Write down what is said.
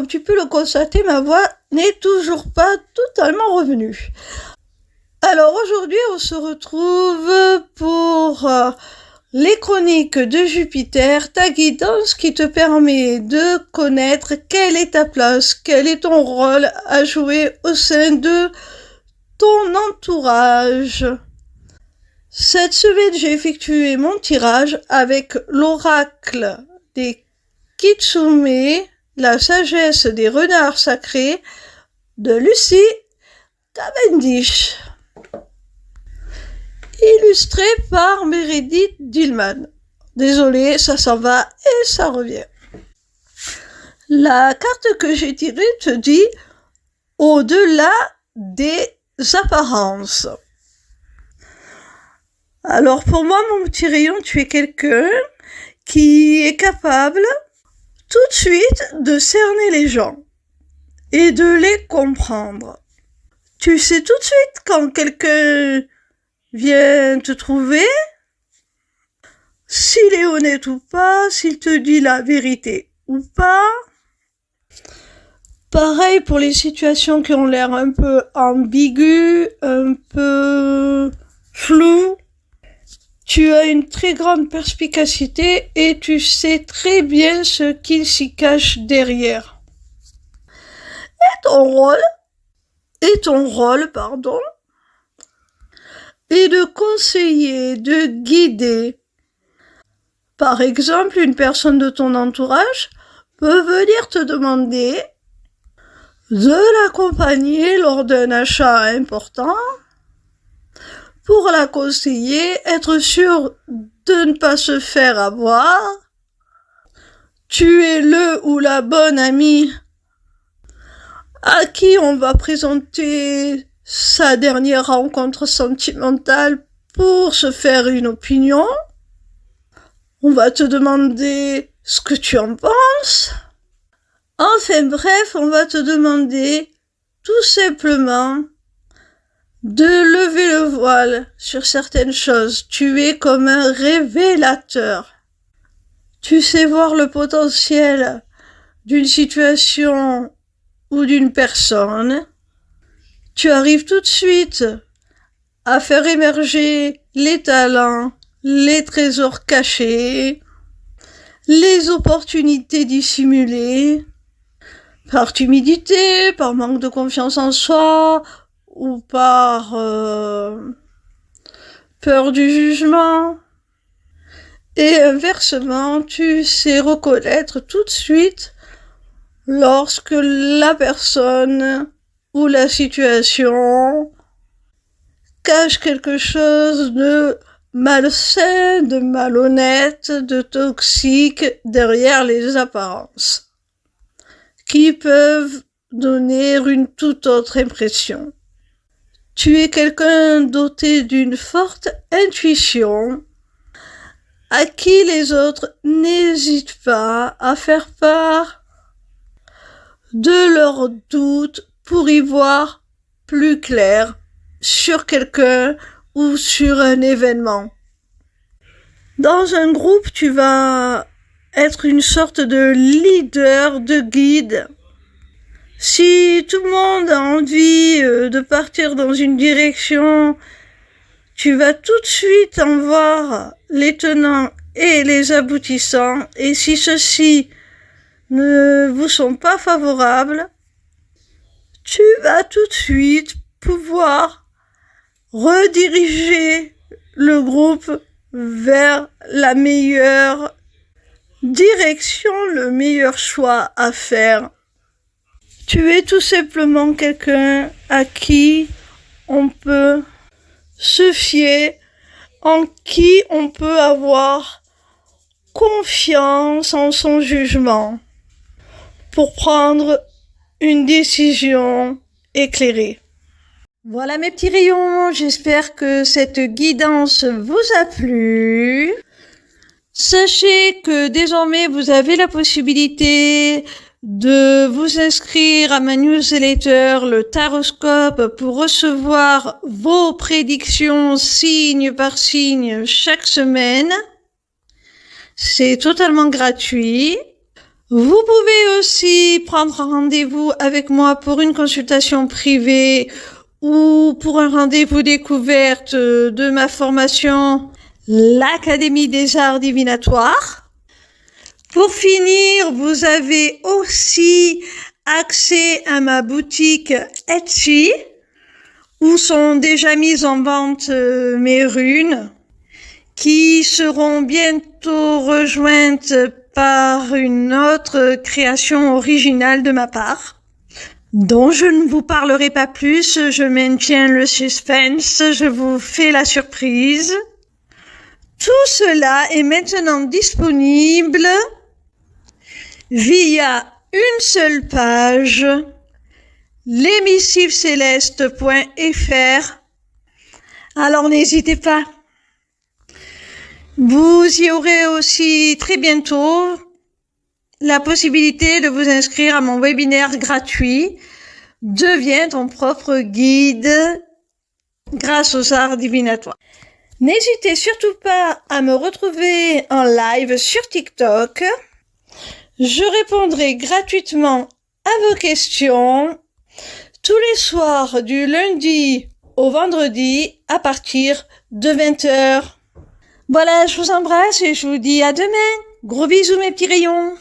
tu peux le constater, ma voix n'est toujours pas totalement revenue. Alors aujourd'hui, on se retrouve pour les chroniques de Jupiter, ta guidance qui te permet de connaître quelle est ta place, quel est ton rôle à jouer au sein de ton entourage. Cette semaine, j'ai effectué mon tirage avec l'oracle des Kitsune, la sagesse des renards sacrés de Lucie Cavendish, illustré par Meredith Dillman. Désolée, ça s'en va et ça revient. La carte que j'ai tirée te dit « Au-delà des apparences ». Alors pour moi, mon petit rayon, tu es quelqu'un qui est capable tout de suite de cerner les gens et de les comprendre. Tu sais tout de suite quand quelqu'un vient te trouver, s'il est honnête ou pas, s'il te dit la vérité ou pas. Pareil pour les situations qui ont l'air un peu ambiguës, un peu floues. Tu as une très grande perspicacité et tu sais très bien ce qu'il s'y cache derrière. Et ton rôle est de conseiller, de guider. Par exemple, une personne de ton entourage peut venir te demander de l'accompagner lors d'un achat important, pour la conseiller, être sûr de ne pas se faire avoir. Tu es le ou la bonne amie à qui on va présenter sa dernière rencontre sentimentale pour se faire une opinion. On va te demander ce que tu en penses. Enfin bref, on va te demander tout simplement de lever le voile sur certaines choses. Tu es comme un révélateur. Tu sais voir le potentiel d'une situation ou d'une personne. Tu arrives tout de suite à faire émerger les talents, les trésors cachés, les opportunités dissimulées, par timidité, par manque de confiance en soi, ou par peur du jugement. Et inversement, tu sais reconnaître tout de suite lorsque la personne ou la situation cache quelque chose de malsain, de malhonnête, de toxique derrière les apparences, qui peuvent donner une toute autre impression. Tu es quelqu'un doté d'une forte intuition, à qui les autres n'hésitent pas à faire part de leurs doutes pour y voir plus clair sur quelqu'un ou sur un événement. Dans un groupe, tu vas être une sorte de leader, de guide. Si tout le monde a envie de partir dans une direction, tu vas tout de suite en voir les tenants et les aboutissants. Et si ceux-ci ne vous sont pas favorables, tu vas tout de suite pouvoir rediriger le groupe vers la meilleure direction, le meilleur choix à faire. Tu es tout simplement quelqu'un à qui on peut se fier, en qui on peut avoir confiance en son jugement pour prendre une décision éclairée. Voilà mes petits rayons, j'espère que cette guidance vous a plu. Sachez que désormais vous avez la possibilité de vous inscrire à ma newsletter, le Taroscope, pour recevoir vos prédictions signe par signe chaque semaine. C'est totalement gratuit. Vous pouvez aussi prendre rendez-vous avec moi pour une consultation privée ou pour un rendez-vous découverte de ma formation, l'Académie des Arts Divinatoires. Pour finir, vous avez aussi accès à ma boutique Etsy, où sont déjà mises en vente mes runes, qui seront bientôt rejointes par une autre création originale de ma part, dont je ne vous parlerai pas plus, je maintiens le suspense, je vous fais la surprise. Tout cela est maintenant disponible via une seule page, lesmissivescélestes.fr. Alors n'hésitez pas. Vous y aurez aussi très bientôt la possibilité de vous inscrire à mon webinaire gratuit « Deviens ton propre guide grâce aux arts divinatoires ». N'hésitez surtout pas à me retrouver en live sur TikTok. Je répondrai gratuitement à vos questions tous les soirs du lundi au vendredi à partir de 20h. Voilà, je vous embrasse et je vous dis à demain. Gros bisous mes petits rayons.